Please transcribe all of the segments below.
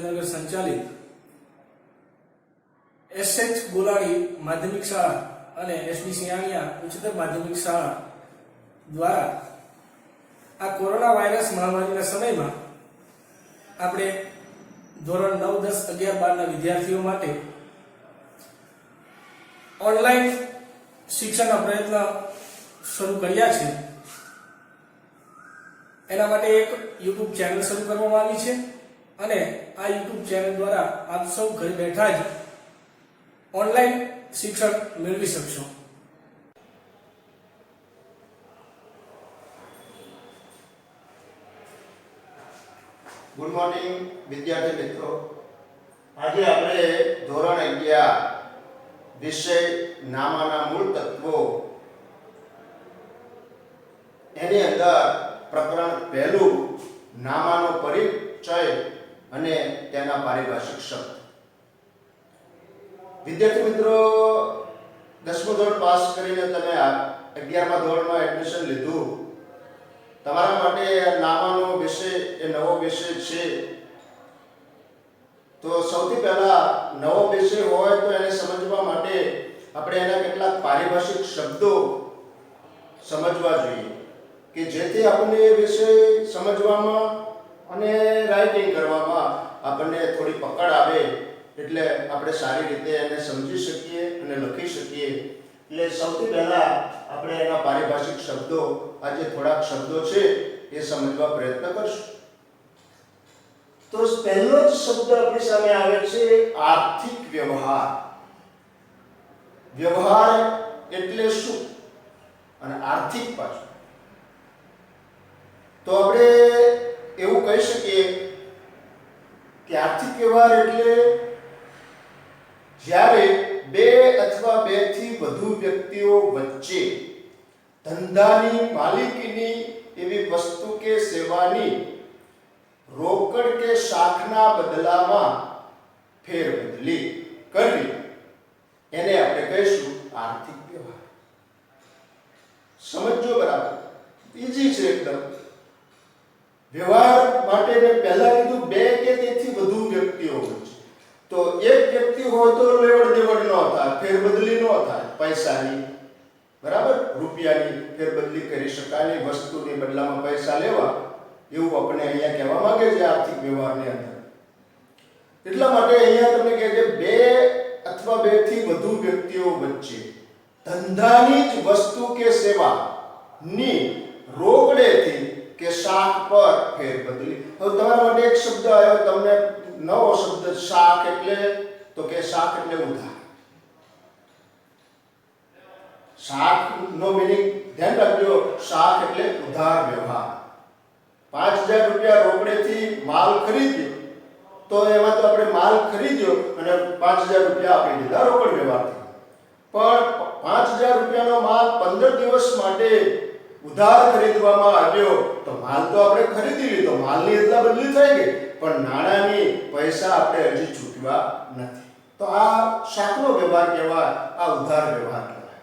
સુરેન્દ્રનગર સંચાલિત એસએચ ગોલાણી માધ્યમિક શાળા અને એસડી સિયાણિયા ઉચ્ચતર માધ્યમિક શાળા દ્વારા આ કોરોના વાયરસ મહામારીના સમયમાં આપણે ધોરણ 9, 10, 11, 12 ના વિદ્યાર્થીઓ માટે ઓનલાઈન શિક્ષણના પ્રયત્ન શરૂ કર્યા છે। એના માટે એક YouTube ચેનલ શરૂ કરવામાં આવી છે અને આ YouTube ચેનલ દ્વારા આપ સૌ ઘરે બેઠા જ ઓનલાઈન શિક્ષણ મેળવી શકશો। ગુડ મોર્નિંગ વિદ્યાર્થી મિત્રો, આજે આપણે ધોરણ 11 વિષય નામાના મૂળ તત્વો એની અંદર પ્રકરણ પહેલું નામાનો પરિચય અને તેના પારિભાષિક શબ્દ। વિદ્યાર્થી મિત્રો, 10મું ધોરણ પાસ કરીને તમે 11મા ધોરણમાં એડમિશન લીધું, તમારા માટે નામાનો વિષય એ નવો વિષય છે। તો સૌથી પહેલા નવો વિષય હોય તો એને સમજવા માટે આપણે એના કેટલાક પારિભાષિક શબ્દો સમજવા જોઈએ કે જેથી આપણને એ વિષય સમજવામાં અને રાઇટિંગ કરવામાં આપણને થોડી પકડ આવે, એટલે આપણે સારી રીતે એને સમજી શકીએ અને લખી શકીએ। એટલે સૌથી પહેલા આપણે એના પારિભાષિક શબ્દો, આજે થોડાક શબ્દો છે એ સમજવા પ્રયત્ન કરશું। તો પહેલો જ શબ્દ આપણી સામે આવે છે આર્થિક વ્યવહાર। વ્યવહાર એટલે શું અને આર્થિક પાછું, તો આપણે એવું કહી શકીએ કે આર્થિક વ્યવહાર એટલે જ્યારે બે અથવા બેથી વધુ વ્યક્તિઓ વચ્ચે ધંધાની માલિકીની એવી વસ્તુ કે સેવાની રોકડ કે શાખના બદલામાં ફેરબદલી કરવી, એને આપણે કહીશું આર્થિક વ્યવહાર। સમજો બરાબર, ઈઝી છે એકદમ। વ્યવહાર માટે મેં પહેલા કીધું બે કે તેથી વધુ વ્યક્તિઓ વચ્ચે, તો એક વ્યક્તિ હોય તો લેવડ દેવડ ન થાય, ફેરબદલી ન થાય પૈસાની, બરાબર, રૂપિયાની ફેરબદલી કરી શકાય નહીં, વસ્તુની બદલામાં પૈસા લેવા, એવું આપણે અહીંયા કહેવા માંગે છે આર્થિક વ્યવહારની અંદર। એટલા માટે અહીંયા તમને કહે છે બે અથવા બેથી વધુ વ્યક્તિઓ વચ્ચે ધંધાની જ વસ્તુ કે સેવાની રોકડેથી કે શાખ પર ફેરબદલી। હવે તમારા માટે એક શબ્દ આવ્યો, તમને નવો શબ્દ શાખ એટલે, તો કે શાખ એટલે ઉધાર। શાખ નો મીનિંગ ધ્યાન રાખજો, શાખ એટલે ઉધાર વ્યવહાર। 5000 રૂપિયા રોકડેથી માલ ખરીદ્યો, તો એમાં તો આપણે માલ ખરીદ્યો અને 5000 રૂપિયા આપી દીધા રોકડ વ્યવહારથી, પણ 5000 રૂપિયાનો માલ 15 દિવસ માટે ઉધાર ખરીદવામાં આવ્યો, તો માલ તો આપણે ખરીદી લીધો, માલની અદલા બદલી થઈ ગઈ, પણ નાણાંની પૈસા આપણે હજી ચૂકવ્યા નથી, તો આ શાખનો વ્યવહાર કહેવાય, આ ઉધાર વ્યવહાર કહેવાય।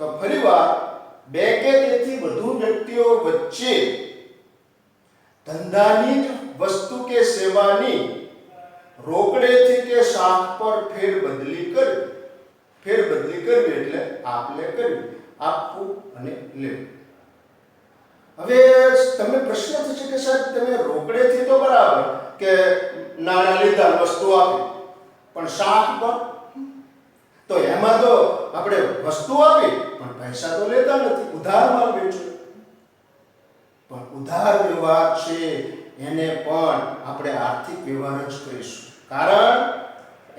તો ફરીવાર, બે કે તેથી વધુ વ્યક્તિઓ વચ્ચે ધંધાની જ વસ્તુ કે સેવાની રોકડેથી કે શાખ પર ફેરબદલી કરવી। ફેરબદલી કરવી એટલે આપ-લે કરવી, આપવું અને લેવું। હવે તમને પ્રશ્ન થશે કે સાહેબ તમે રોકડેથી તો બરાબર કે નાણાં લીધા, વસ્તુ આપી, પણ શાખ પર તો એમાં તો આપણે વસ્તુ આપી પણ પૈસા તો લેતા નથી, ઉધાર માલ વેચ્યો, પણ ઉધાર વ્યવહાર છે એને પણ આપણે આર્થિક વ્યવહાર જ કહીશું, કારણ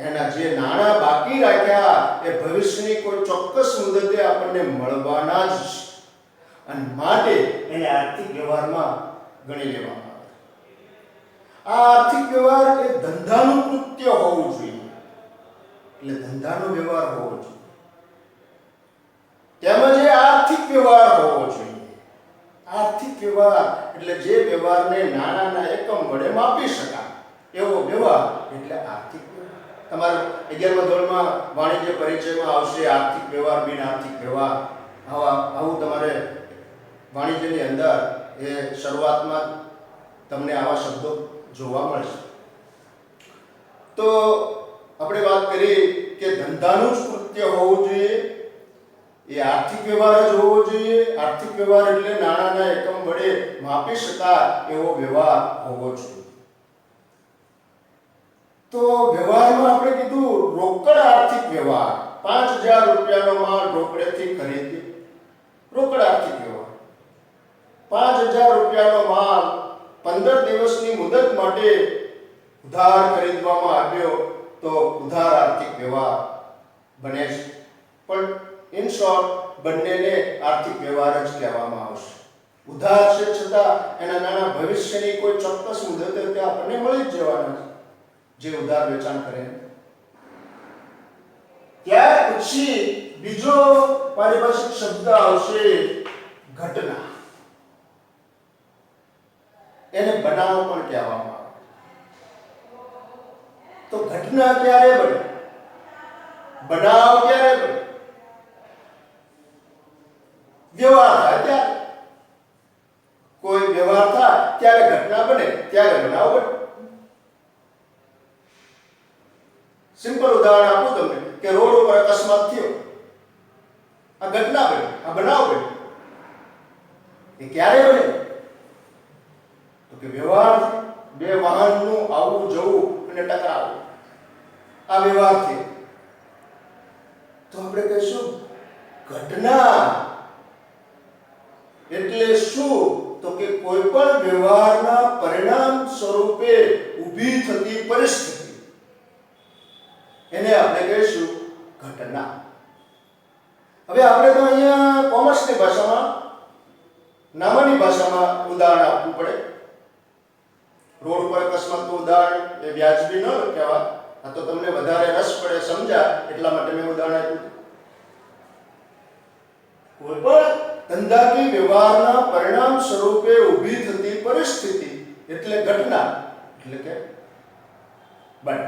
એના જે નાણાં બાકી રાખ્યા એ ભવિષ્યની કોઈ ચોક્કસ મુદતે આપણને મળવાના જ છે, અને માટે એને આર્થિક વ્યવહારમાં ગણી લેવામાં આવે। આ આર્થિક વ્યવહાર એ ધંધાનું કૃત્ય હોવું જોઈએ, એટલે ધંધાનો વ્યવહાર હોવો જોઈએ, તેમજ એ આર્થિક વ્યવહાર હોવો જોઈએ। આર્થિક વ્યવહાર એટલે જે વ્યવહારને નાણાંના એકમ વડે માપી શકાય એવો વ્યવહાર એટલે આર્થિક વ્યવહાર। તમારા 11મા ધોરણમાં વાણિજ્ય પરિચયમાં આવશે આર્થિક વ્યવહાર, બિન આર્થિક વ્યવહાર, આવું તમારે વાણિજ્યની અંદર એ શરૂઆતમાં તમને આવા શબ્દો જોવા મળશે। તો આપણે વાત કરી કે ધંધાનું જ કૃત્ય હોવું જોઈએ, એ આર્થિક વ્યવહાર જ હોવો જોઈએ. આર્થિક વ્યવહાર એટલે નાણાંના એકમ વડે માપી શકાય એવો વ્યવહાર હોવો જોઈએ. તો વ્યવહારમાં આપણે કીધું રોકડ આર્થિક વ્યવહાર, 5000 રૂપિયાનો માલ રોકડેથી ખરીદી, રોકડ આર્થિક વ્યવહાર. 5000 રૂપિયાનો માલ 15 દિવસની મુદત માટે ઉધાર ખરીદવામાં આવ્યો તો ઉધાર આર્થિક વ્યવહાર બને છે. પણ ઇન શોર્ટ બંનેને આર્થિક વ્યવહાર જ કહેવામાં આવશે. ઉધાર છે છતાં એના નાના ભવિષ્યની કોઈ ચોક્કસ મુદતે તે આપણને મળી જ જવાના છે જે ઉધાર વેચાણ કરે. ત્યાર પછી બીજો પારિભાષિક શબ્દ આવશે ઘટના. એને બનાવ પણ કહેવામાં આવે. તો ઘટના ક્યારે બને, બનાવ ક્યારે બને? વ્યવહાર થાય ત્યારે. કોઈ વ્યવહાર થાય ત્યારે ઘટના બને, ત્યારે બનાવ બને. સિમ્પલ ઉદાહરણ આપું તમને કે રોડ ઉપર અકસ્માત થયો, આ ઘટના બની, આ બનાવ બની. એ ક્યારે બને? તો કે વ્યવહાર, બે વાહનનું આવવું જવું અને ટકરાવ, આ વ્યવહાર થયો. તો આપણે કહીશું ઘટના એટલે શું? તો કે કોઈ પણ વ્યવહારના પરિણામ સ્વરૂપે ઊભી થતી પરિસ્થિતિ, એને આપણે કહીશું ઘટના. હવે આપણે તો અહીંયા કોમર્સની ભાષામાં, નામાની ભાષામાં ઉદાહરણ આપવું પડે. રોડ ઉપર અકસ્માતનું ઉદાહરણ એ વ્યાજબી ન કહેવાય. આ તો તમને વધારે રસ પડે, સમજા એટલા માટે મેં ઉદાહરણ આપ્યું. કોઈ પણ ધંધાકીય વ્યવહારના પરિણામ સ્વરૂપે ઊભી થતી પરિસ્થિતિ એટલે ઘટના, એટલે કે બને.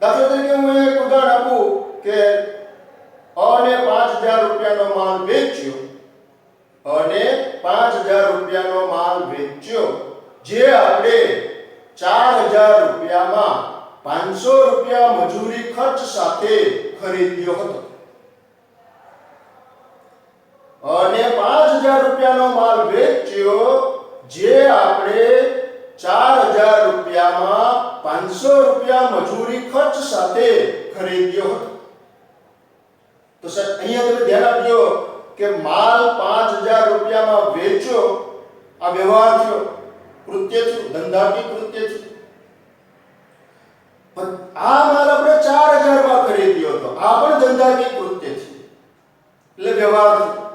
દાખલા તરીકે હું એક ઉદાહરણ આપું કે અને 5000 રૂપિયાનો માલ વેચ્યો, અને 5000 રૂપિયાનો માલ વેચ્યો જે આપણે 4000 રૂપિયામાં 500 રૂપિયા મજૂરી ખર્ચ સાથે ખરીદ્યો હતો. અને 5000 રૂપિયાનો માલ વેચ્યો જે આપણે 4000 રૂપિયામાં 500 રૂપિયા મજૂરી ખર્ચ સાથે ખરીદ્યો હતો. તો સર અહીંયા તમે ધ્યાન આપજો કે માલ 5000 રૂપિયામાં વેચ્યો, આ વ્યવહાર થયો, કૃત્ય થયું, ધંધાકીય કૃત્ય થયું. પણ આ માલ આપણે 4000 માં ખરીદ્યો હતો, આ પણ ધંધાકીય કૃત્ય થયું, એટલે વ્યવહાર થયો.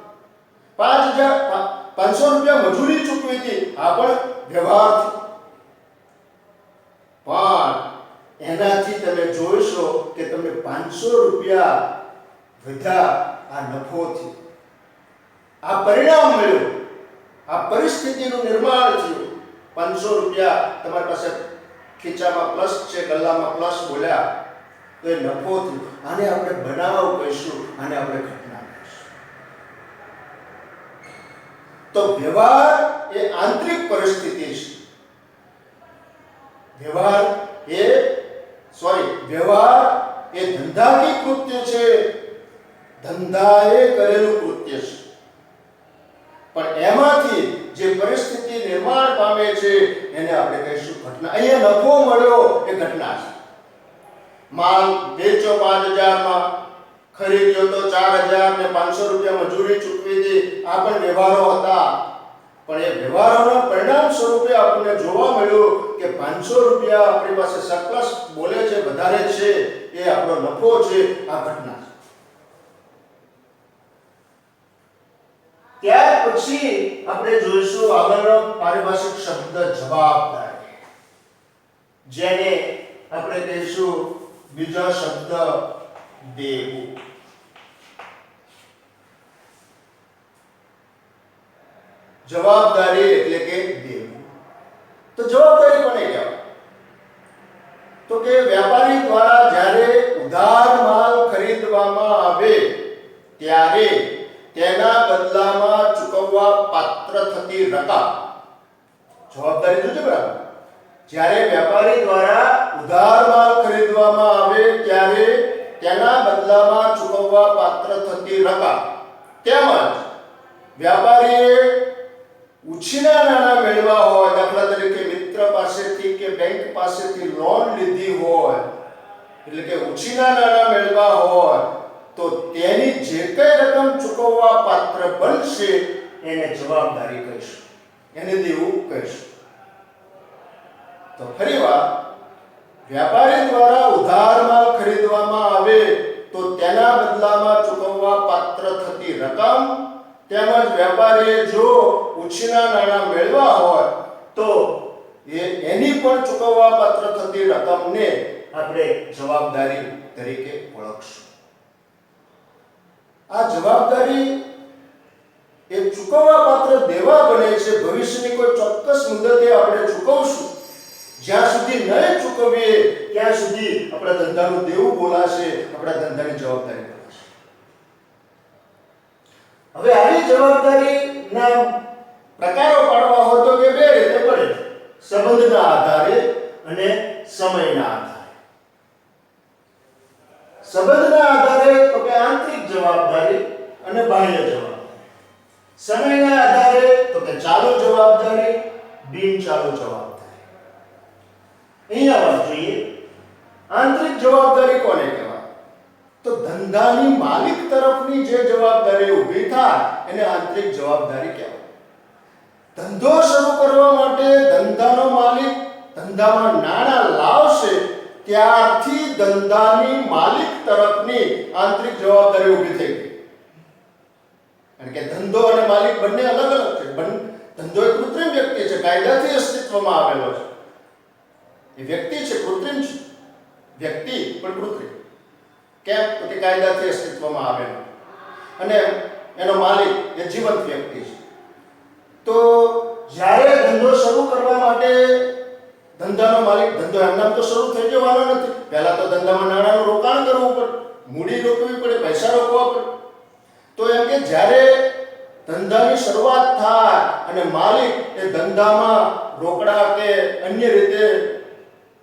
500 રૂપિયા મજૂરી ચૂકવી હતી, આ પણ વ્યવહાર થયો. પણ એનાથી તમે જોઈશો કે તમને 500 રૂપિયા વધ્યા, આ નફો થયો, આ પરિણામ મળ્યું, આ પરિસ્થિતિનું નિર્માણ થયું. 500 રૂપિયા તમારી પાસે ખીચામાં પ્લસ છે, ગલ્લામાં પ્લસ બોલ્યા તો એ નફો થયો. આને આપણે બનાવ કહીશું, આને આપણે ઘટના કહીશું. તો વ્યવહાર એ આંતરિક પરિસ્થિતિ છે. વ્યવહાર એ ધંધાકીય કૃત્ય છે, ધંધાએ કરેલું કૃત્ય છે. પણ એમાંથી જે પરિસ્થિતિ નિર્માણ પામે છે એને આપણે કહીશું ઘટના. અહીંયા નફો મળ્યો એ ઘટના છે. માલ વેચ્યો 5000 માં, ખરીદ્યો તો 4000 ને 500 રૂપિયા મજૂરી ચૂકવી હતી, આ પણ વ્યવહારો હતા. પણ એ વ્યવહારોના પરિણામ સ્વરૂપે આપણને જોવા મળ્યું કે 500 રૂપિયા આપણી પાસે સરપ્લસ બોલે છે, વધારે છે, એ આપણો નફો છે, આ ઘટના છે. ત્યાર પછી આપણે જોઈશું આગળનો પારિભાષિક શબ્દ જવાબદારી, જેને આપણે કહીશું બીજો શબ્દ દેવું. જવાબદારી એટલે કે દેવું. તો જવાબદારી કોને કહેવાય? તો કે વ્યાપારી દ્વારા જ્યારે ઉધાર માલ ખરીદવામાં આવે ત્યારે તેના બદલામાં ચૂકવવા પાત્ર થતી રકમ, જવાબદારી જોજો બરાબર, જ્યારે વેપારી દ્વારા ઉધાર માલ ખરીદવામાં આવે ત્યારે તેના બદલામાં ચૂકવવા પાત્ર થતી રકમ તેમજ વ્યાપારીએ ઉછીના નાણાં મેળવ્યા હોય, દાખલા તરીકે મિત્ર પાસેથી કે બેંક પાસેથી લોન લીધી હોય, એટલે કે ઉછીના નાણાં મેળવ્યા હોય, તો તેની જે કઈ રકમ ચૂકવવા પાત્ર બનશે એને જવાબદારી કહીશું, એને દેવું કહીશું. તો ફરીવાર, વ્યાપારી દ્વારા ઉધાર માલ ખરીદવામાં આવે તો તેના બદલામાં ચૂકવવા પાત્ર થતી રકમ તેમજ વેપારીએ જો ઉછીના નાણાં મેળવ્યા હોય તો એની પણ ચૂકવવા પાત્ર થતી રકમને આપણે જવાબદારી તરીકે ઓળખશું. આ જવાબદારી એ ચૂકવવા પાત્ર દેવા બને છે. ભવિષ્યની કોઈ ચોક્કસ મુદતે આપણે ચૂકવશું. જ્યાં સુધી ન ચૂકવીએ ત્યાં સુધી આપણા ધંધાનું દેવું બોલાશે, આપણા ધંધાની જવાબદારી બોલાશે. હવે આવી જવાબદારીના પ્રકારો પાડવા હોય તો કે બે રીતે પડે: સંબંધના આધારે અને સમયના આધારે. સંબંધના આધારે તો કે આંતરિક જવાબદારી અને બાહ્ય જવાબદારી. સમયના આધારે તો કે ચાલુ જવાબદારી, બિન ચાલુ જવાબદારી. અહીંયા વાત જોઈએ, આંતરિક જવાબદારી કોને કહેવાય? તો ધંધાની માલિક તરફની જે જવાબદારી ઊભી થાય એને આંતરિક જવાબદારી કહેવાય. ધંધો શરૂ કરવા માટે ધંધાનો માલિક ધંધામાં નાણાં લાવશે ત્યારથી ધંધાની માલિક તરફની આંતરિક જવાબદારી ઊભી થઈ ગઈ. કારણ કે ધંધો અને માલિક બંને અલગ અલગ છે. ધંધો એક કૃત્રિમ વ્યક્તિ છે, કાયદાથી અસ્તિત્વમાં આવેલો છે. એ વ્યક્તિ છે, કૃત્રિમ છે. વ્યક્તિ પણ કૃત્રિમ. કેમ? તો કે કાયદાથી અસ્તિત્વમાં આવેલો અને એનો માલિક એ જીવંત વ્યક્તિ છે. તો જ્યારે ધંધો શરૂ કરવા માટે ધંધાનો માલિક, ધંધો એમનામ તો શરૂ થઈ જવાનો નથી. પહેલા તો ધંધામાં નાણાંનું રોકાણ કરવું પડે, મૂડી રોકવી પડે, પૈસા રોકવા પડે. તો એમ કે જ્યારે ધંધાની શરૂઆત થાય અને માલિક એ ધંધામાં રોકડા કે અન્ય રીતે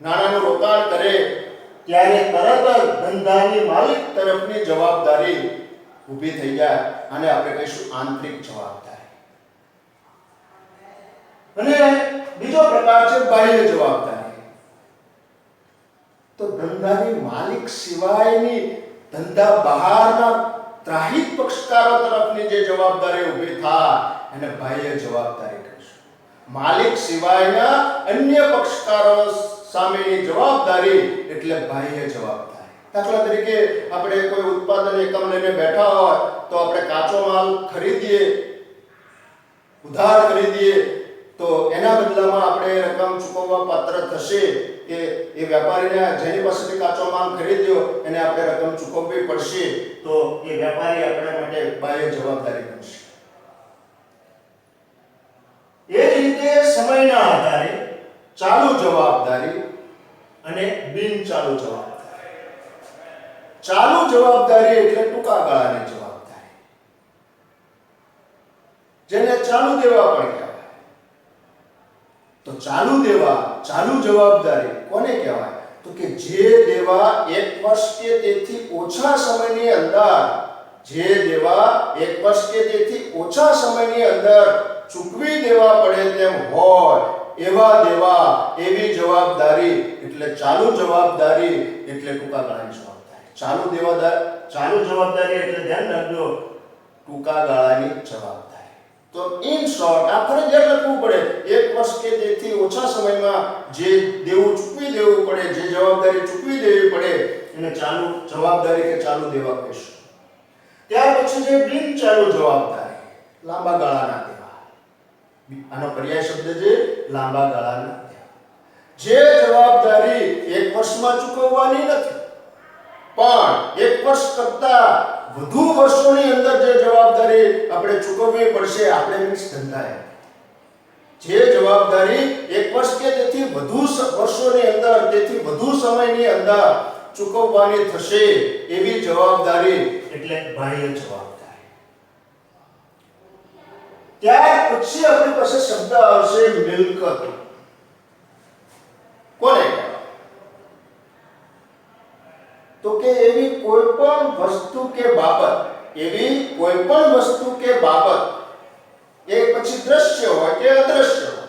નાણાંનું રોકાણ કરે ત્યારે તરત જ ધંધાની માલિક તરફની જવાબદારી ઊભી થઈ જાય. આને આપણે કહીશું આંતરિક જવાબદારી. અને બીજો પ્રકાર છે બાહ્ય જવાબદારી. તો ધંધાની માલિક સિવાયની ધંધા બહારના ત્રાહિત પક્ષકારો તરફની જે જવાબદારી ઊભી થાય એને બાહ્ય જવાબદારી કહીશું. માલિક સિવાયના અન્ય પક્ષકારો સામેની જવાબદારી એટલે બાહ્ય જવાબદારી. દાખલા તરીકે આપણે કોઈ ઉત્પાદન એકમ લઈને બેઠા હોય તો આપણે કાચો માલ ખરીદીએ, ઉધાર ખરીદીએ, તો એના બદલામાં આપણે રકમ ચૂકવવા પાત્ર થશે કે એ વેપારીને જેની પાસેથી કાચો માલ ખરીદ્યો એને આપણે રકમ ચૂકવવી પડશે. તો એ વેપારી આપણા માટે બાહ્ય જવાબદારી બનશે. એ જ રીતે સમયના આધારે ચાલુ જવાબદારી અને બિન ચાલુ જવાબદારી. ચાલુ જવાબદારી એટલે ટૂંકા ગાળાની જવાબદારી, જેને ચાલુ દેવા પણ કહેવાય. તો ચાલુ દેવા, ચાલુ જવાબદારી કોને કહેવાય? તો કે જે દેવા 1 વર્ષ કે તેથી ઓછા સમયની અંદર, જે દેવા 1 વર્ષ કે તેથી ઓછા સમયની અંદર ચૂકવી દેવા પડે તેમ હોય એવા દેવા, એવી જવાબદારી એટલે ચાલુ જવાબદારી એટલે ટૂંકા ગાળાની જવાબદારી. ચાલુ દેવા, ચાલુ જવાબદારી એટલે ધ્યાન રાખજો ટૂંકા ગાળાની જવાબદારી. તો ઇન શોર્ટ આ ફરજિયાત લખવું પડે. 1 વર્ષ કે તેથી ઓછા સમયમાં જે દેવું ચૂકવી દેવું પડે, જે જવાબદારી ચૂકવી દેવી પડે એને ચાલુ જવાબદારી કે ચાલુ દેવા કહીશું. ત્યાર પછી જે બિન ચાલુ જવાબદારી, લાંબા ગાળાના દેવા. આનો પર્યાય શબ્દ છે લાંબા ગાળાના દેવા. જે જવાબદારી 1 વર્ષમાં ચૂકવવાની નથી પણ 1 વર્ષ કરતા વધુ વર્ષોની અંદર જે જવાબદારી આપણે ચૂકવવી પડશે, આપણે મીન્સ ધંધાએ જે જવાબદારી 1 વર્ષ કે તેથી વધુ વર્ષોની અંદર, તેથી વધુ સમયની અંદર ચૂકવવાની થશે એવી જવાબદારી એટલે બાહ્ય જવાબદારી. ત્યાર પછી આપણી પાસે શબ્દ આવશે મિલકત. તો કે એવી કોઈ પણ વસ્તુ કે બાબત એક પછી દ્રશ્ય હોય કે અદ્રશ્ય હોય,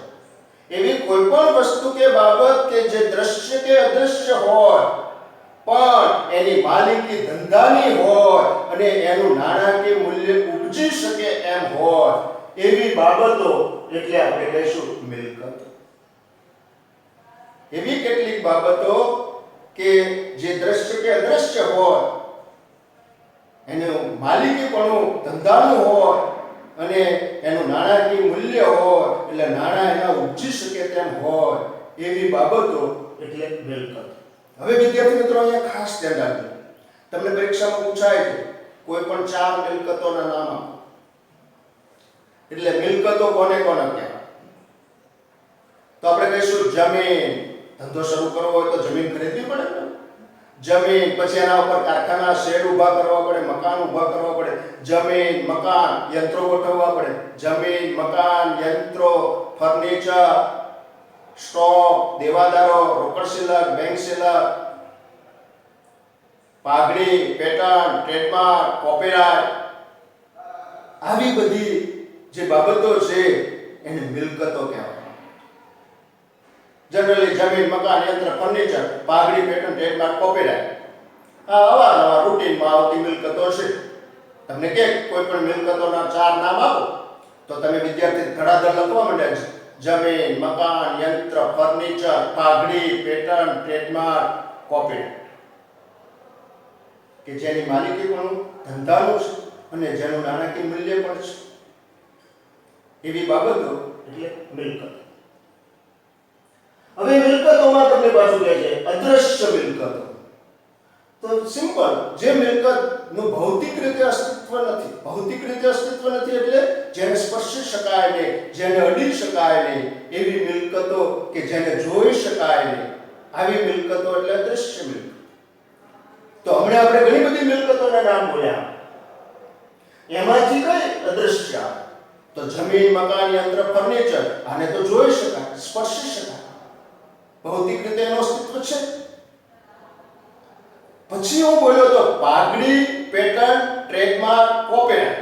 એવી કોઈ પણ વસ્તુ કે બાબત કે જે દ્રશ્ય કે અદ્રશ્ય હોય પણ એની માલિકી ધંધાની હોય અને એનું નાણાકીય મૂલ્ય ઉપજી શકે એમ હોય એવી બાબતો એટલે આપણે કહીશું મિલકત. એવી કેટલીક બાબતો કે જે દ્રશ્ય કે અદ્રશ્ય હોય, એનું માલિકીપણું ધંધાનું હોય અને એનું નાણાકીય મૂલ્ય હોય એટલે નાણાં એના ઉપજી શકે તેમ હોય એવી બાબતો એટલે મિલકત. હવે વિદ્યાર્થી મિત્રો અહીંયા ખાસ ધ્યાન રાખજો. તમને પરીક્ષામાં પૂછાય છે કોઈ પણ 4 મિલકતોના નામ આપો. એટલે મિલકતો કોને કોને કહેવાય? તો આપણે કહીશું જમીન. ધંધો શરૂ કરવો હોય તો જમીન ખરીદવી પડે ને. જમીન, પછી એના ઉપર કારખાના શેડ ઊભા કરવા પડે, મકાન ઊભા કરવા પડે. જમીન, મકાન, યંત્રો ગોઠવવા પડે. જમીન, મકાન, યંત્રો, ફર્નિચર, સ્ટોક, દેવાદારો, રોકડ શિલ્લક, બેંક શિલ્લક, પાઘડી, પેટર્ન, ટ્રેડમાર્ક, કોપીરાઇટ, આવી બધી જે બાબતો છે એને મિલકતો કહેવાય. જનરલી જમીન, મકાન, યંત્ર, ફર્નિચર, પાઘડી, પેટર્ન, ટ્રેડમાર્ક, કોપીરાઇટ આ અવારનવાર રૂટીનમાં આવતી મિલકતો છે. તમને કે કોઈ પણ મિલકતોના 4 નામ આપો તો તમે વિદ્યાર્થી ધડાધડ લખવા માંડ્યા છે. જમીન, મકાન, યંત્ર, ફર્નિચર, પાઘડી, પેટર્ન, ટ્રેડમાર્ક, કોપીરાઇટ કે જેની માલિકી પણ ધંધાનું છે અને જેનું નાણાકીય મૂલ્ય પણ છે એવી બાબતો એટલે મિલકત. હવે મિલકતોમાં તમને પાછું કહે છે અદ્રશ્ય મિલકતો. તો સિમ્પલ, જે મિલકતનું ભૌતિક રીતે અસ્તિત્વ નથી એટલે જેને સ્પર્શી શકાય નહીં, જેને અડી શકાય નહીં એવી મિલકતો કે જેને જોઈ શકાય નહીં આવી મિલકતો એટલે અદ્રશ્ય મિલકત. તો હમણાં આપણે ઘણી બધી મિલકતોના નામ બોલ્યા, એમાંથી કઈ અદ્રશ્ય? તો જમીન, મકાન, યંત્ર, ફર્નિચર આને તો જોઈ શકાય, સ્પર્શી શકાય, ભૌતિક રીતે એનું અસ્તિત્વ છે. પછી હું બોલ્યો તો પાઘડી, પેટર્ન, ટ્રેડમાર્ક, કોપીરાઇટ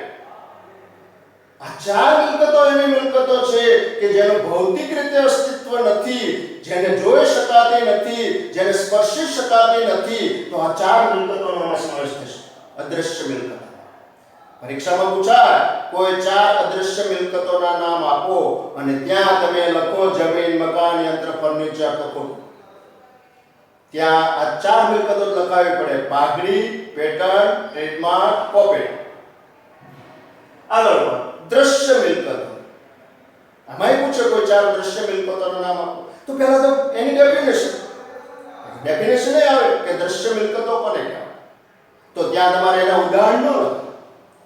આ 4 મિલકતો એવી મિલકતો છે કે જેનું ભૌતિક રીતે અસ્તિત્વ નથી, જેને જોઈ શકાતી નથી, જેને સ્પર્શી શકાતી નથી. તો આ 4 મિલકતોનો સમાવેશ થશે અદ્રશ્ય મિલકત. પરીક્ષામાં પૂછાય કોઈ 4 અદ્રશ્ય મિલકતોના નામ આપો અને ત્યાં તમે લખો જમીન, મકાન, યંત્ર, ફર્નિચર તો ખોટું. ત્યાં આ 4 મિલકતો લખાવી પડે: પાઘડી, પેટર્ન, ટ્રેડમાર્ક, કોપીરાઇટ. આગળ દ્રશ્ય મિલકતો. આમાંય પૂછે કોઈ 4 દ્રશ્ય મિલકતોના નામ આપો તો પહેલા તો એની ડેફિનેશન આવે કે દ્રશ્ય મિલકતો કોને કહેવાય. તો ત્યાં તમારે એના ઉદાહરણ ન લખો,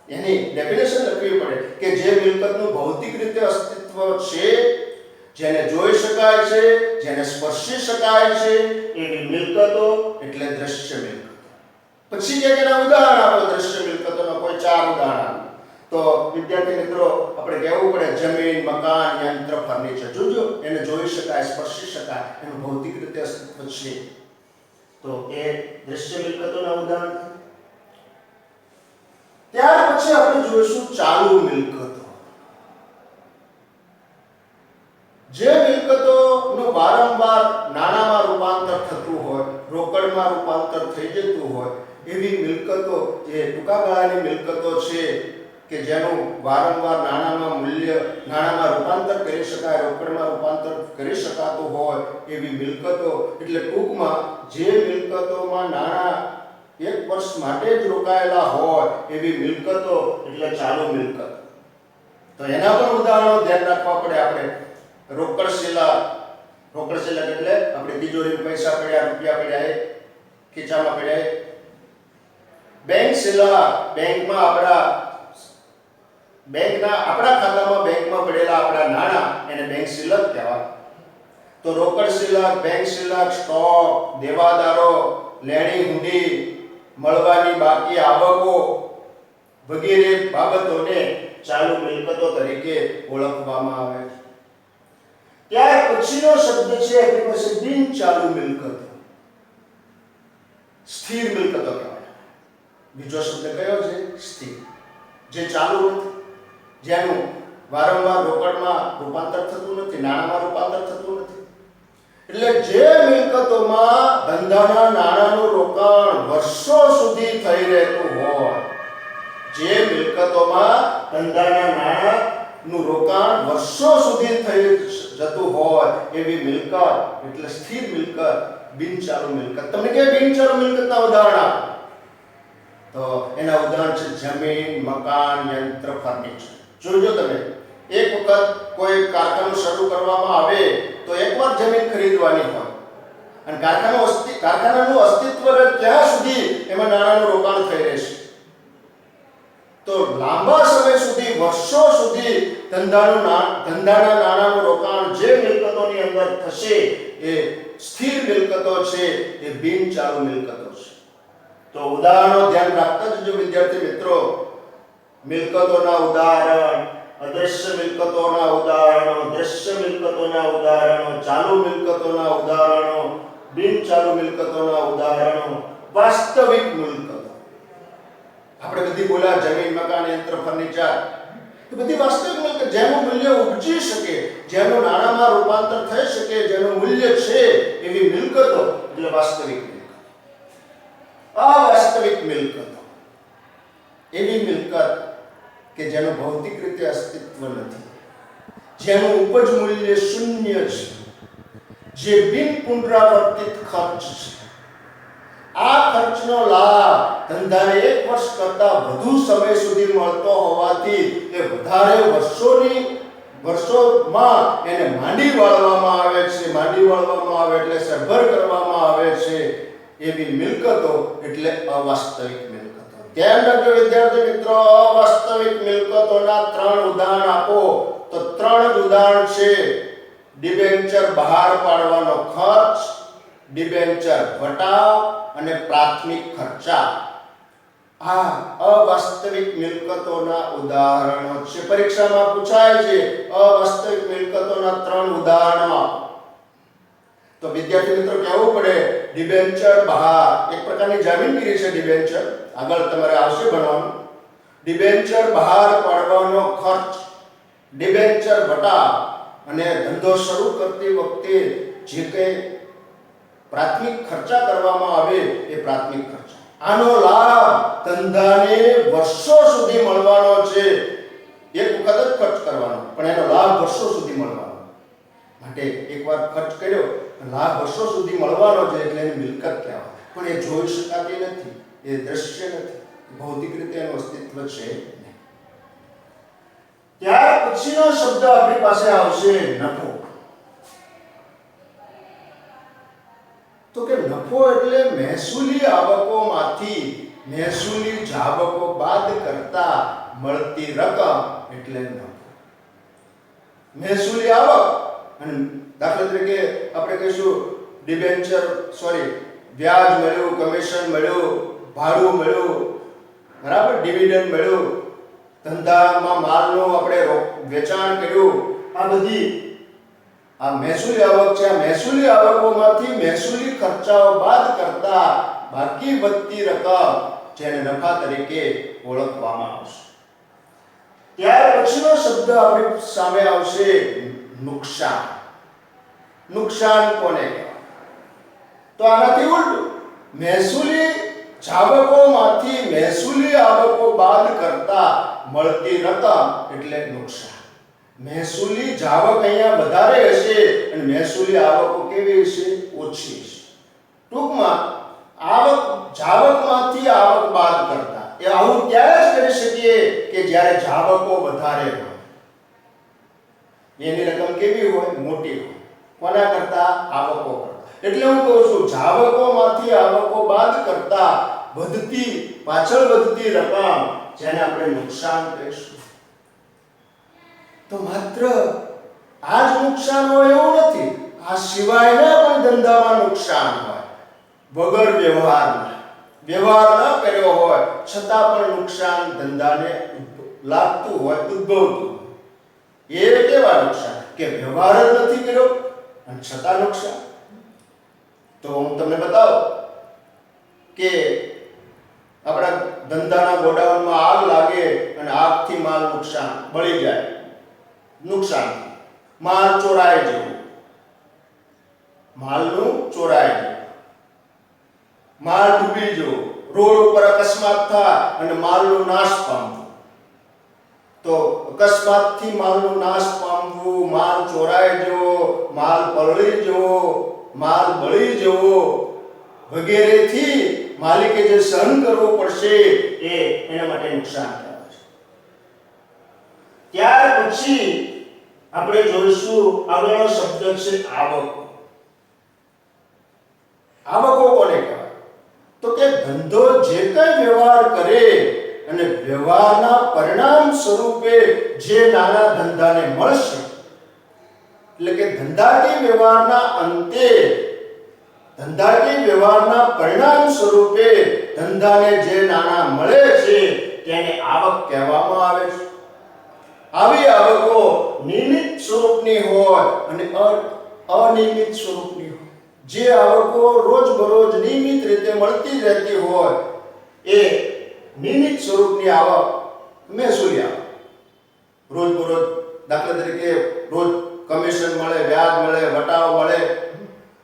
એની ડેફિનેશન લખવી પડે કે જે મિલકતનું ભૌતિક રીતે અસ્તિત્વ છે, જેને જોઈ શકાય છે, જેને સ્પર્શી શકાય છે એવી મિલકતો એટલે દ્રશ્ય મિલકત. પછી કે એના ઉદાહરણ આપો દ્રશ્ય મિલકતોના કોઈ 4 ઉદાહરણ. તો વિદ્યાર્થી મિત્રો આપણે કહેવું પડે જમીન, મકાન, યંત્ર, ફર્નિચર. જોજો એને જોઈ શકાય, સ્પર્શી શકાય, એનું ભૌતિક રીતે અસ્તિત્વ છે તો એ દ્રશ્ય મિલકતોના ઉદાહરણ. ત્યાર પછી આપણે જોઈશું ચાલુ મિલકતો. જે મિલકતોનું વારંવાર નાણાંમાં રૂપાંતર થતું હોય, રોકડમાં રૂપાંતર થઈ જતું હોય એવી મિલકતો જે ટૂંકા ગાળાની મિલકતો છે કે જેનું વારંવાર નાણાંમાં રૂપાંતર કરી શકાય, રોકડમાં રૂપાંતર કરી શકાતું હોય એવી મિલકતો એટલે ટૂંકમાં જે મિલકતોમાં નાણાં 1 વર્ષ માટે જ રોકાયેલા હોય એવી મિલકતો એટલે ચાલુ મિલકત. તો એના પણ ઉદાહરણો ધ્યાન રાખવા પડે આપણે. રોકડ શિલ્લક એટલે આપણે તિજોરીમાં પૈસા પડ્યા, રૂપિયા પડ્યા, ખીચામાં પડ્યા. બેંક શિલ્લક, આપણા ખાતામાં બેંકમાં પડેલા આપણા નાણાં એને બેંક શિલ્લક કહેવાય. તો રોકડ શિલ્લક, બેંક શિલ્લક, સ્ટોક, દેવાદારો, લેણી હુંડી, મળવાની બાકી આવકો વગેરે બાબતોને ચાલુ મિલકતો તરીકે ઓળખવામાં આવે છે. ત્યાર પછીનો શબ્દ છે આપણી પાસે બિન ચાલુ મિલકતો. સ્થિર મિલકતો કહેવાય. બીજો શબ્દ કયો છે? સ્થિર. જે ચાલુ નથી, જેનું વારંવાર રોકડમાં રૂપાંતર થતું નથી, નાણાંમાં રૂપાંતર થતું નથી. એટલે જે મિલકતોમાં ધંધાના નાણાંનું રોકાણ વર્ષો સુધી થઈ રહેતું હોય, જે મિલકતોમાં ધંધાના નાણાંનું રોકાણ વર્ષો સુધી થઈ જતું હોય એવી મિલકત એટલે સ્થિર મિલકત, બિનચાલુ મિલકત. તમને કે બિનચાલુ મિલકતના ઉદાહરણ આપો તો એના ઉદાહરણ છે જમીન, મકાન, યંત્ર, ફર્નિચર. જોજો તમે, એક વખત કોઈ કારખાનું શરૂ કરવામાં આવે તો એકવાર જમીન ખરીદવાની હોય અને કારખાનાનું અસ્તિત્વ રહે ત્યાં સુધી એમાં નાણાંનું રોકાણ થઈ રહેશે. તો લાંબા સમય સુધી, વર્ષો સુધી ધંધાના નાણાંનું રોકાણ જે મિલકતોની અંદર થશે એ સ્થિર મિલકતો છે, એ બિનચાલુ મિલકતો છે. તો ઉદાહરણો ધ્યાન રાખતા જજો વિદ્યાર્થી મિત્રો. મિલકતોના ઉદાહરણ, અદ્રશ્ય મિલકતોના ઉદાહરણો, દ્રશ્ય મિલકતોના ઉદાહરણો, ચાલુ મિલકતોના ઉદાહરણો, બિનચાલુ મિલકતોના ઉદાહરણો, વાસ્તવિક મિલકતો. આપણે બધી બોલ્યા જમીન, મકાન, યંત્ર, ફર્નિચર, એ બધી વાસ્તવિક મિલકત, જેનું મૂલ્ય ઉપજી શકે, જેનું નાણાંમાં રૂપાંતર થઈ શકે, જેનું મૂલ્ય છે એવી મિલકતો એટલે વાસ્તવિક મિલકત. અવાસ્તવિક મિલકતો એવી મિલકત કે જેનું ભૌતિક રીતે અસ્તિત્વ નથી, જેનું ઉપજ મૂલ્ય શૂન્ય છે, જે બિન પુનરાવર્તિત ખર્ચ છે. આ ખર્ચનો લાભ ધંધાને 1 વર્ષ કરતા વધુ સમય સુધી મળતો હોવાથી એ વધારે વર્ષોમાં એને માંડી વાળવામાં આવે છે. માંડી વાળવામાં આવે એટલે સરભર કરવામાં આવે છે. એવી મિલકતો એટલે અવાસ્તવિક મિલકતો. ધ્યાન રાખજો વિદ્યાર્થી મિત્રો, અવાસ્તવિક મિલકતોના 3 ઉદાહરણ આપો તો 3 જ ઉદાહરણ છે: ડિબેન્ચર બહાર પાડવાનો ખર્ચ, ડિબેન્ચર વટાવ અને પ્રાથમિક ખર્ચા. આ અવાસ્તવિક મિલકતોના ઉદાહરણો છે. પરીક્ષામાં પૂછાય છે અવાસ્તવિક મિલકતોના 3 ઉદાહરણો. તો વિદ્યાર્થી મિત્રો કહેવું પડે ડિબેન્ચર બહાર, એક પ્રકારની જામીનગીરી છે ડિબેન્ચર, આગળ તમારે આવશે ભણવાનું. ડિબેન્ચર બહાર પાડવાનો ખર્ચ, ડિબેન્ચર વટાવ અને ધંધો શરૂ કરતી વખતે જે કંઈ પ્રાથમિક ખર્ચા કરવામાં આવે એ પ્રાથમિક ખર્ચા. આનો લાભ ધંધાને વર્ષો સુધી મળવાનો છે. એક વખત જ ખર્ચ કરવાનો, પણ એનો લાભ વર્ષો સુધી મળવાનો. માટે એકવાર ખર્ચ કર્યો, લાભ વર્ષો સુધી મળવાનો છે એટલે એની મિલકત કહેવાય. પણ એ જોઈ શકાતી નથી, એ દ્રશ્ય નથી, ભૌતિક રીતે એનું અસ્તિત્વ છે નહીં. ત્યાર પછીનો શબ્દ આપણી પાસે આવશે નફો. તો કે નફો એટલે મહેસૂલી આવકોમાંથી મહેસૂલી જાવકો બાદ કરતા મળતી રકમ એટલે નફો. મહેસૂલી આવક, અને દાખલા તરીકે આપણે કહીશું વ્યાજ મળ્યું, કમિશન મળ્યું, ભાડું મળ્યું, બરાબર, ડિવિડન્ડ મળ્યું, ધંધામાં માલનું આપણે વેચાણ કર્યું, આ બધી આ મહેસૂલી આવક છે. આ મહેસૂલી આવકોમાંથી મહેસૂલી ખર્ચાઓ બાદ કરતા બાકી વધતી રકમ જેને નફા તરીકે ઓળખવામાં આવશે. ત્યાર પછીનો શબ્દ આપણી સામે આવશે નુકસાન. નુકસાન કોને કહેવાય? તો આનાથી ઉલટું, મહેસૂલી જાવકોમાંથી મહેસૂલી આવકો બાદ કરતા મળતી રકમ એટલે નુકસાન. મહેસૂલી જાવક અહીંયા વધારે હશે અને મહેસૂલી આવકો કેવી હશે? ઓછી હશે. ટૂંકમાં જાવકમાંથી આવક બાદ કરતા. એ આવું ત્યારે જ કરી શકીએ કે જ્યારે જાવકો વધારે હોય. એની રકમ કેવી હોય? મોટી હોય. કોના કરતા? આવકો કરતા. એટલે હું કહું છું જાવકોમાંથી આવકો બાદ કરતા પાછળ વધતી રકમ જેને આપણે નુકસાન કહીશું. તો માત્ર આ જ નુકસાન હોય એવું નથી, આ સિવાયના પણ ધંધામાં નુકસાન હોય. વગર વ્યવહાર ન કર્યો હોય છતાં પણ નુકસાન ધંધાને લાગતું હોય, ઉદ્ભવતું હોય. એ કેવા નુકસાન કે વ્યવહાર જ નથી કર્યો અને છતાં નુકસાન. તો હું તમને બતાવું, કે આપણા ધંધાના ગોડાઉનમાં આગ લાગે અને આગથી માલ નુકસાન બળી જાય, નુકસાન, માલ ચોરાય જવું, માલનું ચોરાય જવું, માલ ડૂબી જવો, રોડ ઉપર અકસ્માત થાય અને માલનો નાશ પામવો. તો અકસ્માતથી માલનો નાશ પામવું, માલ ચોરાઈ જવો, માલ પલળી જવો, માલ બળી જવો વગેરેથી માલિકે જે સહન કરવો પડશે એના માટે નુકસાન કહેવાય છે. ત્યાર પછી આપણે જોઈશું આગળનો શબ્દ છે આવકો. આવકો કોને કહેવાય? તો કે ધંધો જે કઈ વ્યવહાર કરે અને વ્યવહારના પરિણામ સ્વરૂપે જે નાના ધંધાને મળશે, એટલે કે ધંધાકીય વ્યવહારના અંતે, ધંધાકીય વ્યવહારના પરિણામ સ્વરૂપે ધંધાને જે નાણા મળે છે તેને આવક કહેવામાં આવે છે. આવી આવકો નિયમિત સ્વરૂપની હોય અને અનિયમિત સ્વરૂપની હોય. જે આવકો રોજબરોજ નિયમિત રીતે મળતી રહેતી હોય એ નિયમિત સ્વરૂપની આવક મહેસૂલી આવક. રોજબરોજ દાખલા તરીકે રોજ કમિશન મળે, વ્યાજ મળે, વટાવ મળે,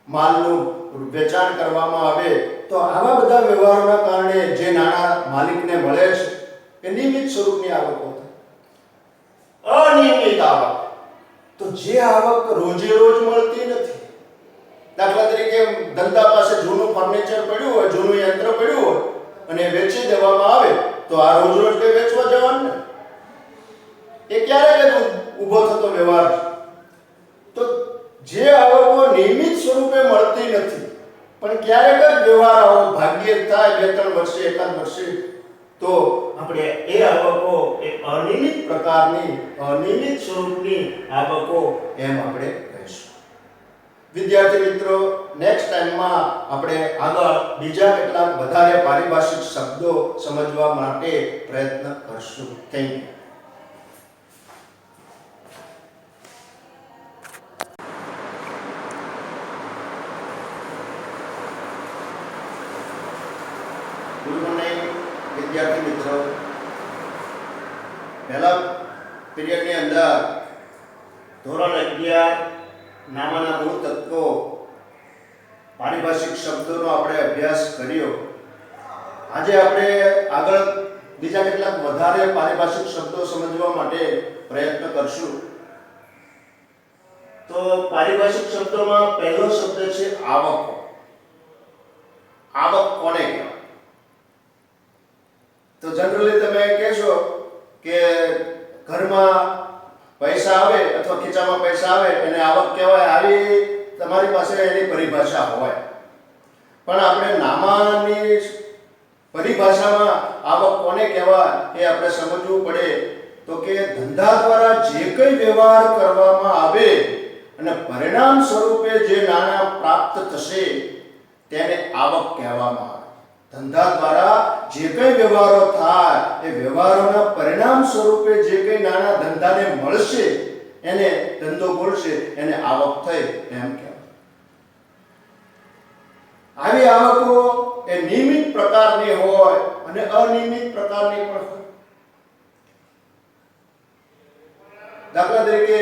માલનું વેચાણ કરવામાં આવે, તો આવા બધા વ્યવહારોના કારણે જે નાણાં માલિકને મળે છે એ નિયમિત સ્વરૂપની આવકો થાય. અનિયમિત આવક તો જે આવક રોજે રોજ મળતી નથી. દાખલા તરીકે ધંધા પાસે જૂનું ફર્નિચર પડ્યું હોય, જૂનું યંત્ર પડ્યું હોય અને વેચી દેવામાં આવે તો આ રોજ રોજ કઈ વેચવા જવાનું ને, એ ક્યારેક ઊભો થતો વ્યવહાર છે. તો જે આવકો નિયમિત સ્વરૂપે મળતી નથી પણ ક્યારેક જ વ્યવહાર આવો ભાગ્યે થાય, 2-3 વર્ષે, એકાદ વર્ષે, તો આપણે એ આવકો એ અનિયમિત પ્રકારની, અનિયમિત સ્વરૂપની આવકો એમ આપણે કહીશું. વિદ્યાર્થી મિત્રો, નેક્સ્ટ ટાઈમમાં આપણે આગળ બીજા કેટલાક વધારે પારિભાષિક શબ્દો સમજવા માટે પ્રયત્ન કરશું. Thank you. ગુડ મોર્નિંગ વિદ્યાર્થી મિત્રો. પહેલા પીરિયડની અંદર ધોરણ 11 નામાના મૂળ તત્વો, પારિભાષિક શબ્દોનો આપણે અભ્યાસ કર્યો. આજે આપણે આગળ બીજા કેટલાક વધારે પારિભાષિક શબ્દો સમજવા માટે પ્રયત્ન કરશું. તો પારિભાષિક શબ્દોમાં પહેલો શબ્દ છે આવકો. આવક કોને કહેવાય? તો જનરલી તમે કહેશો કે ઘરમાં પૈસા આવે અથવા ખીચામાં પૈસા આવે એને આવક કહેવાય. આવી તમારી પાસે એની પરિભાષા હોય, પણ આપણે નામાની પરિભાષામાં આવક કોને કહેવાય એ આપણે સમજવું પડે. તો કે ધંધા દ્વારા જે કંઈ વ્યવહાર કરવામાં આવે અને પરિણામ સ્વરૂપે જે નાણાં પ્રાપ્ત થશે તેને આવક કહેવામાં આવે. ધંધા દ્વારા જે કંઈ વ્યવહારો થાય એ વ્યવહારોના પરિણામ સ્વરૂપે જે કંઈ નાણાં ધંધાને મળશે એને ધંધો બોલશે, એને આવક થઈ એમ કહેવાય. આવી આવકો એ નિયમિત પ્રકારની હોય અને અનિયમિત પ્રકારની પણ હોય. દાખલા તરીકે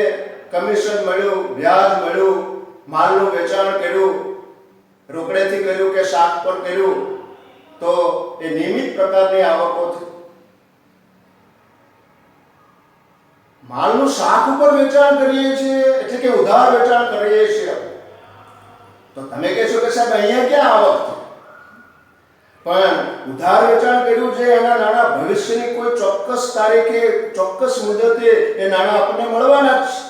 કમિશન મળ્યું, વ્યાજ મળ્યું, માલનું વેચાણ કર્યું, રોકડેથી કર્યું કે શાક પર કર્યું, તો એ નિયમિત પ્રકારની આવકો છે. માલનું શાક ઉપર વેચાણ કરીએ છીએ એટલે કે ઉધાર વેચાણ કરીએ છીએ, તો તમે કહેશો કે સાહેબ અહીંયા ક્યાં આવક છે? પણ ઉધાર વેચાણ કર્યું છે એના નાણાં ભવિષ્યની કોઈ ચોક્કસ તારીખે, ચોક્કસ મુદતે એ નાણાં આપણને મળવાના જ છે,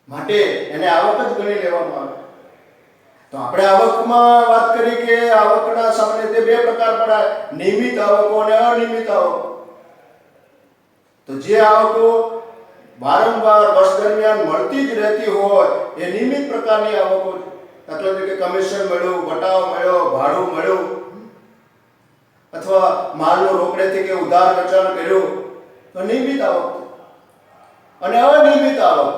માટે એને આવક જ ગણી લેવામાં આવે. તો આપણે આવકમાં વાત કરી કે આવકના સામાન્ય રીતે 2 પ્રકાર પડાય, નિયમિત આવકો અને અનિયમિત આવકો. તો જે આવકો વારંવાર વર્ષ દરમિયાન મળતી જ રહેતી હોય એ નિયમિત પ્રકારની આવકો છે. દાખલા તરીકે કમિશન મળ્યું, વટાવ મળ્યો, ભાડું મળ્યું, અથવા માલનો રોકડેથી કે ઉધાર વેચાણ કર્યું, તો નિયમિત આવક. અને અનિયમિત આવક,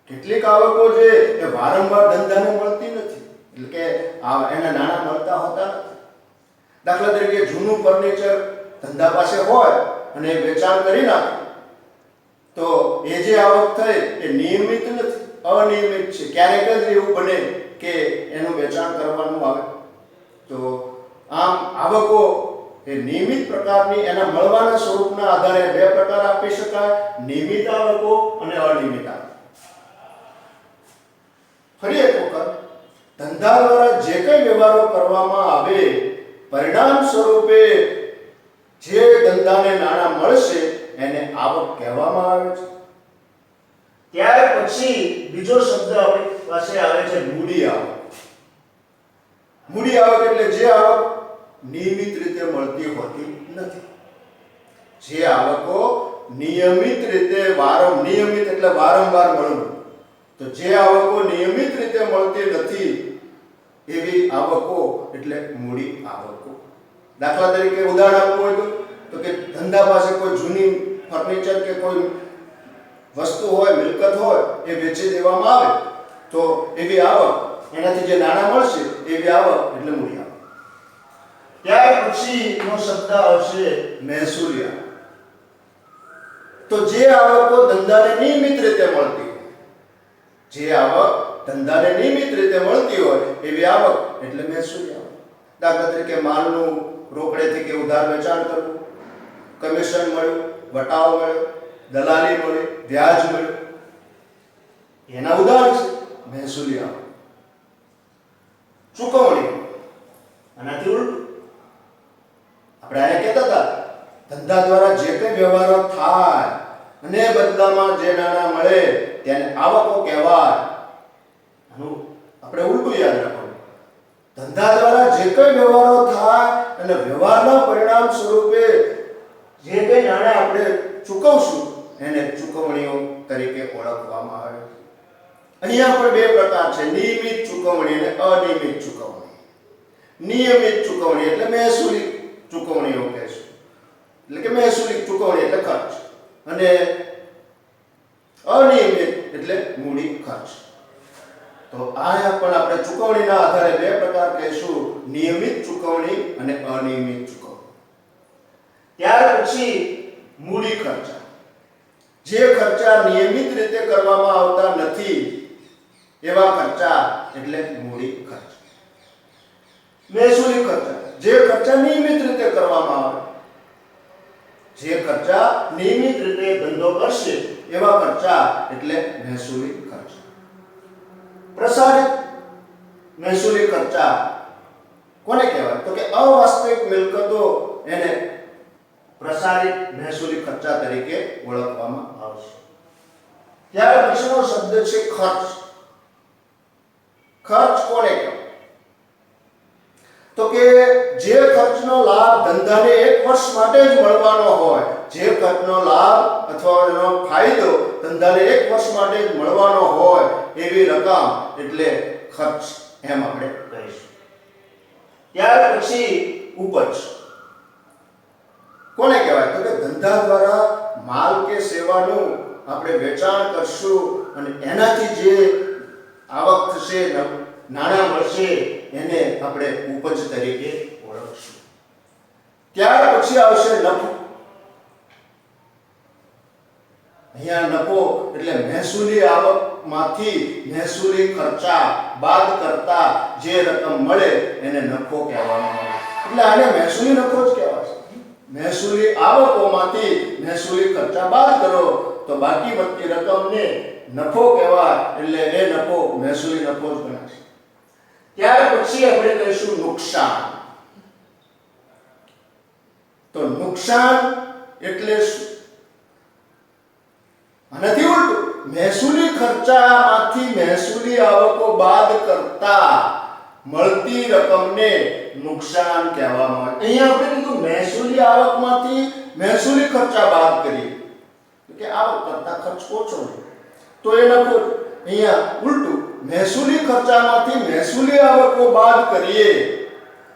કેટલીક આવકો છે એ વારંવાર ધંધાને મળતી નથી, એટલે કે એના નાણાં મળતા હોતા નથી. દાખલા તરીકે જૂનું ફર્નિચર ધંધા પાસે હોય અને એ વેચાણ કરી નાખે તો એ જે આવક થઈ એ નિયમિત નથી, અનિયમિત છે. ક્યારેક જ એવું બને કે એનું વેચાણ કરવાનું આવે. તો આમ આવકો એ નિયમિત પ્રકારની એના મળવાના સ્વરૂપના આધારે બે પ્રકાર આપી શકાય, નિયમિત આવકો અને અનિયમિત આવકો. ફરી એક વખત, ધંધા દ્વારા જે કંઈ વ્યવહારો કરવામાં આવે પરિણામ સ્વરૂપે જે ધંધાને નાણાં મળશે એને આવક કહેવામાં આવે છે. ત્યાર પછી બીજો શબ્દ આપણી પાસે આવે છે મૂડી આવક. મૂડી આવક એટલે જે આવક નિયમિત રીતે મળતી હોતી નથી. જે આવકો નિયમિત રીતે નિયમિત એટલે વારંવાર મળવું. તો જે આવકો નિયમિત રીતે મળતી નથી એવી આવકો એટલે મૂડી આવકો. દાખલા તરીકે ઉદાહરણ આપવું હોય તો કે ધંધા પાસે કોઈ જૂની ફર્નિચર કે કોઈ વસ્તુ હોય, મિલકત હોય, એ વેચી દેવામાં આવે તો એવી આવક, એનાથી જે નાણાં મળશે એવી આવક એટલે મૂડી આવક. ત્યાર પછીનો શબ્દ આવશે મહેસૂલી આવક. તો જે આવકો ધંધાને નિયમિત રીતે મળતી હોય, જે આવક ધંધાને નિયમિત રીતે મળતી હોય એવી આવક એટલે મહેસૂલી આવક. દાખલા તરીકે માલનું રોકડેથી કે ઉધાર વેચાણ કરવું, કમિશન મળ્યું, વટાવ મળ્યો, દલાલી મળી, વ્યાજ મળ્યું, એના ઉદાહરણ છે મહેસૂલી આવક. ચૂકવણી, આનાથી ઉલટું આપણે આને કહેતા હતા ધંધા દ્વારા જે કંઈ વ્યવહારો થાય અને બદલામાં જે નાણાં મળે તેને આવકો કહેવાય. આનું આપણે ઉલટું યાદ રાખવાનું. ધંધા દ્વારા જે કંઈ વ્યવહારો થાય અને વ્યવહારના પરિણામ સ્વરૂપે જે કંઈ નાણાં આપણે ચૂકવશું એને ચૂકવણીઓ તરીકે ઓળખવામાં આવે છે. અહીંયા પણ બે પ્રકાર છે, નિયમિત ચૂકવણી અને અનિયમિત ચૂકવણી. નિયમિત ચૂકવણી એટલે મહેસૂલી ચૂકવણીઓ કહેશું, એટલે કે મહેસૂલી ચૂકવણી એટલે ખર્ચ, અને અનિયમિત એટલે મૂડી ખર્ચ. તો અહીંયા પણ આપણે ચૂકવણીના આધારે બે પ્રકાર કહીશું, નિયમિત ચૂકવણી અને અનિયમિત ચૂકવણી. ત્યાર પછી મૂડી ખર્ચા. જે ખર્ચા નિયમિત રીતે કરવામાં આવતા નથી એવા ખર્ચા એટલે મૂડી ખર્ચ. મહેસૂલી ખર્ચા, જે ખર્ચા નિયમિત રીતે કરવામાં આવે, જે ખર્ચા નિયમિત રીતે ધંધો કરશે એવા ખર્ચા એટલે મહેસૂલી ખર્ચ. પ્રસારિત મહેસૂલી ખર્ચા કોને કહેવાય તો કે અવાસ્તવિક મિલકતો એને પ્રસારિત મહેસૂલી ખર્ચા તરીકે ઓળખવામાં આવશે. ત્યાર પછીનો શબ્દ છે ખર્ચ. ખર્ચ કોને કહેવાય તો કે જે ખર્ચનો લાભ ધંધાને 1 વર્ષ માટે જ મળવાનો હોય, જે ખર્ચનો લાભ અથવા એનો ફાયદો ધંધાને 1 વર્ષ માટે જ મળવાનો હોય એવી રકમ એટલે ખર્ચ એમ આપણે કહીશું. ત્યાર પછી ઉપજ કોને કહેવાય તો કે ધંધા દ્વારા માલ કે સેવાનું આપણે વેચાણ કરશું અને એનાથી જે આવક થશે, નાણાં મળશે એને આપણે ઉપજ તરીકે ઓળખશું. ત્યાર પછી આવશે નફો. અહીંયા નફો એટલે મહેસૂલી આવકમાંથી મહેસૂલી ખર્ચા બાદ કરતા જે રકમ મળે એને નફો કહેવામાં આવે. એટલે આને મહેસૂલી નફો જ કહેવાય. મહેસૂલી આવકોમાંથી મહેસૂલી ખર્ચા બાદ કરો તો બાકી વધતી રકમને નફો કહેવાય. એટલે એ નફો મહેસૂલી નફો જ ગણાશે. ત્યાર પછી આપણે કહીશું નુકસાન. તો નુકસાન એટલે શું? આનાથી ઉલટું, મહેસૂલી ખર્ચામાંથી મહેસૂલી આવકો બાદ કરતા મળતી રકમને નુકસાન કહેવામાં આવે. અહીંયા આપણે કીધું મહેસૂલી આવકમાંથી મહેસૂલી ખર્ચા બાદ કરીએ કે આવક કરતા ખર્ચ ઓછો તો એ નફો. અહીંયા ઉલટું, મહેસૂલી ખર્ચામાંથી મહેસૂલી આવકો બાદ કરીએ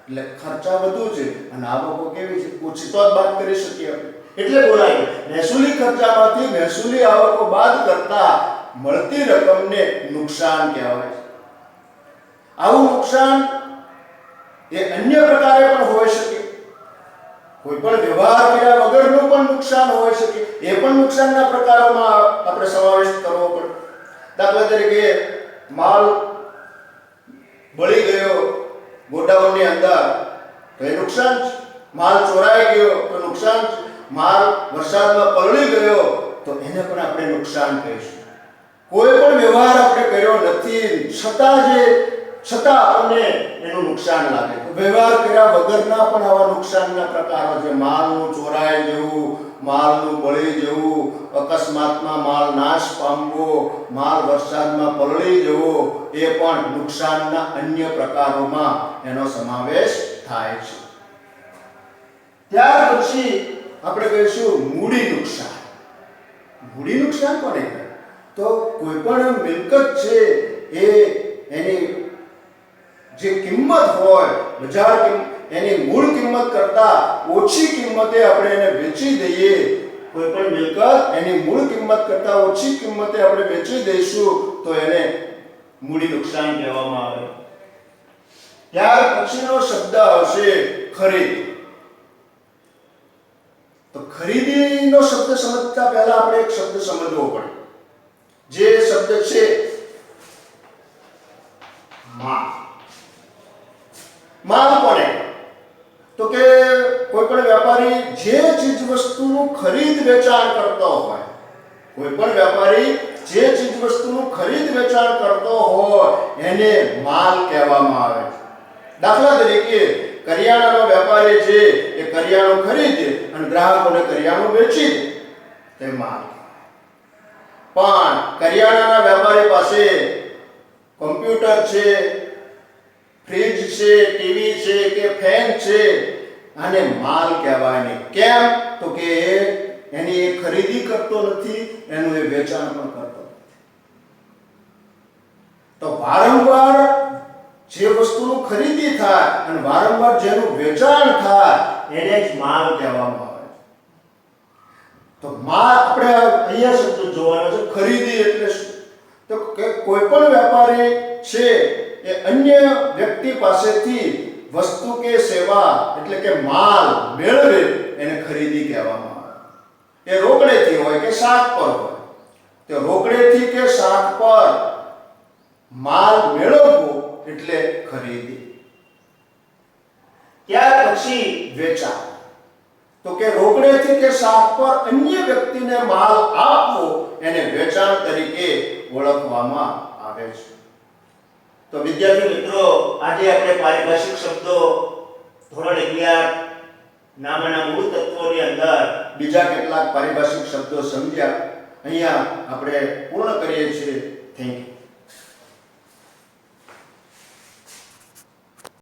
એટલે ખર્ચા વધુ છે અને આવકો કેવી છે ઓછી, તો જ બાદ કરી શકીએ આપણે. એટલે બોલાય મહેસૂલી ખર્ચામાંથી મહેસૂલી આવકો બાદ કરતા મળતી રકમને નુકસાન કહેવાય છે. આવું નુકસાન એ અન્ય પ્રકારે પણ હોઈ શકે. કોઈ પણ વ્યવહાર કર્યા વગરનું પણ નુકસાન હોઈ શકે, એ પણ નુકસાનના પ્રકારોમાં આપણે સમાવેશ કરવો પડે. દાખલા તરીકે માલ બળી ગયો ગોડાઉનની અંદર તો એ નુકસાન છે. માલ ચોરાઈ ગયો તો નુકસાન છે. માલ વરસાદમાં પલળી ગયો તો એને પણ આપણે નુકસાન કહીશું. કોઈ પણ વ્યવહાર આપણે કર્યો નથી છતાં આપણને એનું નુકસાન લાગે તો વ્યવહાર કર્યા વગરના પણ આવા નુકસાનના પ્રકારો છે. માલનું ચોરાઈ જવું, માલનું બળી જવું, અકસ્માતમાં માલ નાશ પામવો, માલ વરસાદમાં પલળી જવો, એ પણ નુકસાનના અન્ય પ્રકારોમાં એનો સમાવેશ થાય છે. ત્યાર પછી આપણે કહીશું મૂડી નુકસાન. મૂડી નુકસાન કોને કહેવાય? તો કોઈ પણ મિલકત છે એ એની જે કિંમત હોય બજાર એની મૂળ કિંમત કરતા ઓછી કિંમતે આપણે એને વેચી દઈએ, કોઈ પણ મિલકત એની મૂળ કિંમત કરતા ઓછી કિંમતે આપણે વેચી દઈશું તો એને મૂડી નુકસાન કહેવામાં આવે. ત્યાર પછીનો શબ્દ આવશે ખરીદી. તો ખરીદીનો શબ્દ સમજતા પહેલા આપણે એક શબ્દ સમજવો પડે. જે શબ્દ છે માલ. માલ કોને? તો કે કોઈ પણ વ્યાપારી જે ચીજ વસ્તુનું ખરીદ વેચાણ કરતો હોય, કોઈ પણ વ્યાપારી જે ચીજ વસ્તુનું ખરીદ વેચાણ કરતો હોય એને માલ કહેવામાં આવે છે. દાખલા તરીકે કરિયાણાનો વેપારી છે એ કરિયાણું ખરીદે અને ગ્રાહકોને કરિયાણું વેચી દે તે માલ. પણ કરિયાણાના વેપારી પાસે કોમ્પ્યુટર છે, ફ્રીજ છે, ટીવી છે કે ફેન છે, આને માલ કહેવાય નહીં. કેમ? તો કે એની એ ખરીદી કરતો નથી, એનું એ વેચાણ પણ કરતો નથી. તો વારંવાર જે વસ્તુનું ખરીદી થાય અને વારંવાર જેનું વેચાણ થાય એને જ માલ કહેવામાં આવે. તો માલ આપણે અહીંયા શબ્દ જોવાનો છે. ખરીદી એટલે શું? તો કે કોઈ પણ વેપારી છે એ અન્ય વ્યક્તિ પાસેથી વસ્તુ કે સેવા એટલે કે માલ મેળવે એને ખરીદી કહેવામાં આવે. એ રોકડેથી હોય કે શાક પર હોય. તો રોકડેથી કે શાક પર માલ મેળવવો એટલે ખરીદી. ત્યાર પછી વેચાણ. તો કે રોકડેથી કે શાક પર અન્ય વ્યક્તિને માલ આપવો એને વેચાણ તરીકે ઓળખવામાં આવે છે. તો વિદ્યાર્થી મિત્રો, આજે આપણે પારિભાષિક શબ્દો ધોરણ 11 નામના મૂળ તત્વોની અંદર બીજા કેટલાક પારિભાષિક શબ્દો સમજ્યા. અહીંયા આપણે પૂર્ણ કરીએ છીએ. Thank you.